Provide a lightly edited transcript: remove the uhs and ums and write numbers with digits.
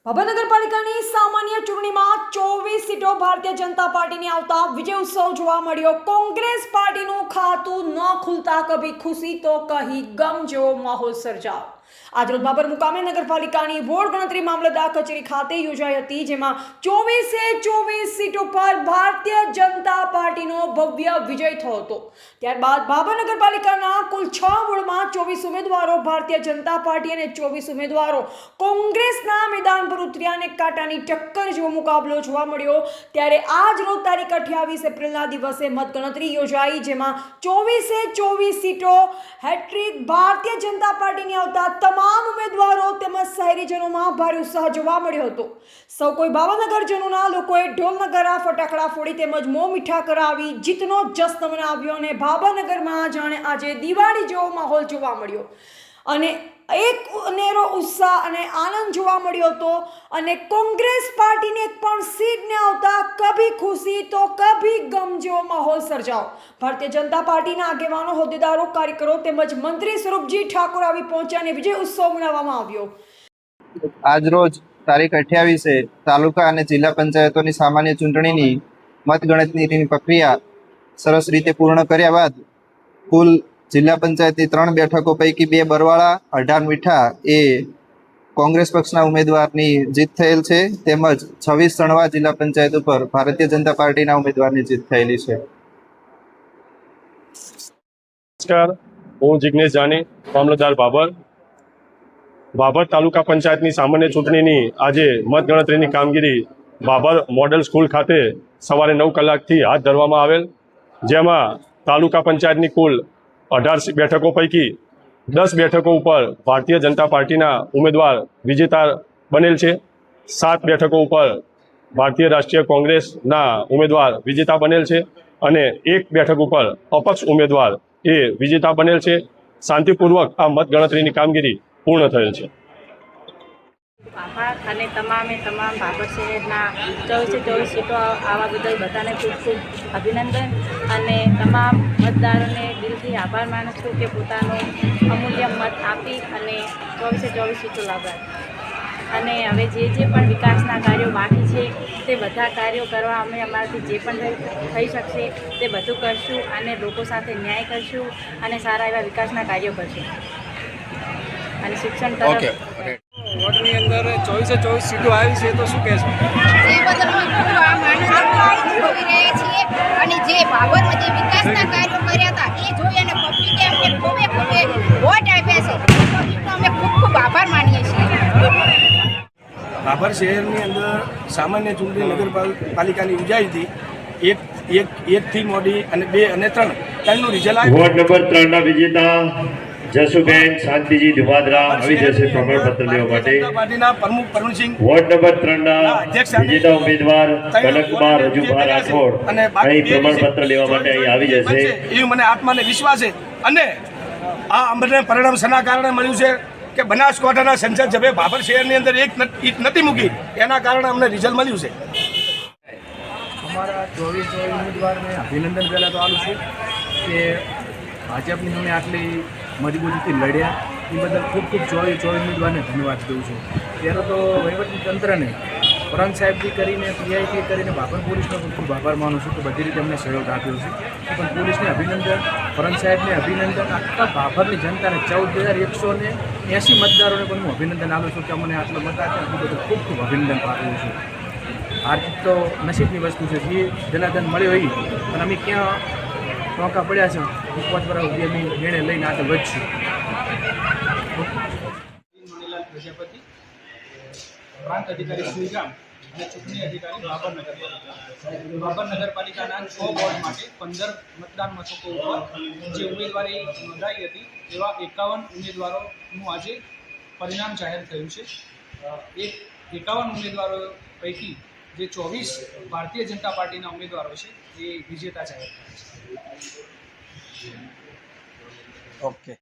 ભાભર નગરપાલિકાની સામાન્ય ચૂંટણીમાં 24 સીટો ભારતીય જનતા પાર્ટીની આવતા વિજય ઉત્સવ જોવા મળ્યો। કોંગ્રેસ પાર્ટીનું ખાતું ન ખુલતા કભી ખુશી તો કહી ગમ જેવો માહોલ સર્જાયો। આજરોજ ભાભર મુકામે નગરપાલિકાની વોર્ડ ગણતરી મામલતદાર કચેરી ખાતે યોજાઈ હતી, જેમાં 24 સીટો પર ભારતીય જનતા પાર્ટીનો ભવ્ય વિજય થયો હતો। ત્યારબાદ ભાભર નગરપાલિકાના કુલ 6 વોર્ડમાં 24 ઉમેદવારો ભારતીય જનતા પાર્ટી અને 24 ઉમેદવારો કોંગ્રેસના મેદાન પર ઉતર્યા અને કાંટાની ટક્કર જેવો મુકાબલો જોવા મળ્યો। ત્યારે આજ રોજ તારીખ 28 એપ્રિલના દિવસે મતગણતરી યોજાઈ, જેમાં 24 સીટો હેટ્રિક ભારતીય જનતા પાર્ટીની આવતા તમામ ઉમેદવારો તેમજ શહેરીજનોમાં ભારે ઉત્સાહ જોવા મળ્યો હતો। સૌ કોઈ ભાવનગરજનોના લોકોએ ઢોલ નગારા ફટાકડા ફોડી તેમજ મોં મીઠા કરાવી જીતનો જશ્ન મનાવ્યો અને ભાવનગરમાં જાણે આજે દિવાળી જેવો માહોલ જોવા મળ્યો અને એક અનેરો ઉત્સાહ અને આનંદ જોવા મળ્યો હતો। અને કોંગ્રેસ પાર્ટીને એક પણ સીટ ન આવતા કભી ખુશી તો કભી ગમ જેવો માહોલ સર્જાયો। ભારતીય જનતા પાર્ટીના આગેવાનો, હોદ્દેદારો, કાર્યકરો તેમજ મંત્રી સ્વરૂપજી ઠાકોર આવી પહોંચ્યા અને વિજય ઉત્સવ મનાવવામાં આવ્યો। આજરોજ તારીખ 28 તાલુકા અને જિલ્લા પંચાયતોની સામાન્ય ચૂંટણીની મતગણતરીની પ્રક્રિયા સરસ રીતે પૂર્ણ કર્યા બાદ કુલ જિલ્લા પંચાયતની 3 બેઠકો પૈકી 2 બરવાળા 18 મીઠા એ કોંગ્રેસ પક્ષના ઉમેદવારની જીત થયેલ છે, તેમજ 26 સણવા જિલ્લા પંચાયત ઉપર ભારતીય જનતા પાર્ટીના ઉમેદવારની જીત થયેલી છે। નમસ્કાર, હું જિગ્નેશ જાની, મામલતદાર ભાભર તાલુકા પંચાયતની સામાન્ય ચૂંટણીની આજે મતગણતરીની કામગીરી ભાભર મોડેલ સ્કૂલ ખાતે સવારે 9 કલાકથી હાથ ધરવામાં આવેલ, જેમાં તાલુકા પંચાયતની કુલ 18 બેઠકો પૈકી 10 બેઠકો ઉપર ભારતીય જનતા પાર્ટીના ઉમેદવાર વિજેતા બનેલ છે। 7 બેઠકો ઉપર ભારતીય રાષ્ટ્રીય કોંગ્રેસના ઉમેદવાર વિજેતા બનેલ છે અને 1 બેઠક ઉપર અપક્ષ ઉમેદવાર એ વિજેતા બનેલ છે। શાંતિપૂર્વક આ મતગણતરીની કામગીરી પૂર્ણ થયેલ છે। ભાભર અને તમામ ભાભર શહેરના 24 સીટો આવવા બદલ બધાને ખૂબ ખૂબ અભિનંદન અને તમામ મતદારોને દિલથી આભાર માનું છું કે પોતાનો અમૂલ્ય મત આપી અને 24 સીટો લાવ્યા। અને હવે જે પણ વિકાસના કાર્યો બાકી છે તે બધા કાર્યો કરવા અમે અમારાથી જે પણ થઈ શકશે તે બધું કરશું અને લોકો સાથે ન્યાય કરશું અને સારા એવા વિકાસના કાર્યો કરશું અને શિક્ષણ તરફ વોર્ડની અંદર 24 સીટો આવી છે, તો શું કહેશો? જે બદલ અમે ખૂબ આનંદ અનુભવી રહ્યા છીએ અને જે ભાભરમાં જે વિકાસના કાર્યો કર્યા હતા એ જોઈ અને પબ્લિકે અમને ખૂબ વોટ આપ્યા છે, પબ્લિકનો અમે ખૂબ આભાર માનીએ છીએ। ભાભર શહેરની અંદર સામાન્ય ચૂંટણી નગરપાલિકાની યોજાઈ હતી। એકથી મોડી અને 2 અને 3નું રિઝલ્ટ આવ્યું। વોર્ડ નંબર 3 ના વિજેતા જસુબેન શાંતિજી ધુમાદરા આવી જશે પ્રમાણપત્ર લેવા માટે। પાર્ટીના પ્રમુખ પ્રવીણસિંહ, વોર્ડ નંબર 3 ના વિજેતા ઉમેદવાર કનકકુમાર રજુભા રાઠોડ અહીં પ્રમાણપત્ર લેવા માટે અહીં આવી જશે એવું મને આત્માને વિશ્વાસ છે। અને આ અમને પરિણામ શેના કારણે મળ્યું છે કે બનાસકાંઠાના સંસદ સભ્ય ભાભર શહેરની અંદર એક ઈંટ નથી મૂકી, એના કારણે અમને રિઝલ્ટ મળ્યું છે। અમારા 24 ઉમેદવારને અભિનંદન પહેલાં તો આલું છું કે ભાજપની સામે આટલી મજબૂતીથી લડ્યા એ બદલ ખૂબ 24 ઉમેદવારને ધન્યવાદ દઉં છું। ત્યારે તો વહીવટી તંત્રને પરમ સાહેબથી કરીને પીઆઈથી કરીને ભાભર પોલીસનો પણ ખૂબ આભાર માનું છું કે બધી રીતે અમને સહયોગ આપ્યો છે, પણ પોલીસને અભિનંદન, પરમ સાહેબને અભિનંદન, આખા ભાભરની જનતાને 14,180 મતદારોને પણ હું અભિનંદન આપું છું કે અમને આટલો મત આપ્યા, એ બદલ ખૂબ અભિનંદન પાઠવું છું। આ તો નસીબની વસ્તુ છે, જે જનાર્દન મળ્યો એ પણ અમે ક્યાં ટોંકા પડ્યા છે 5 વર્ષ સુધી અમે નિર્ણય લઈને આગળ વધશું। પ્રજાપતિ, પ્રાંત અધિકારી સુઈગામ અને ચૂંટણી અધિકારી ભાભર નગરપાલિકાના 6 વોર્ડ માટે 15 મતદાન મથકો ઉપર જે ઉમેદવારી નોંધાઈ હતી એવા 51 ઉમેદવારોનું આજે પરિણામ જાહેર થયું છે। એ 51 ઉમેદવારો પૈકી જે 24 ભારતીય જનતા પાર્ટીના ઉમેદવારો છે એ વિજેતા જાહેર થયા છે। ઓકે।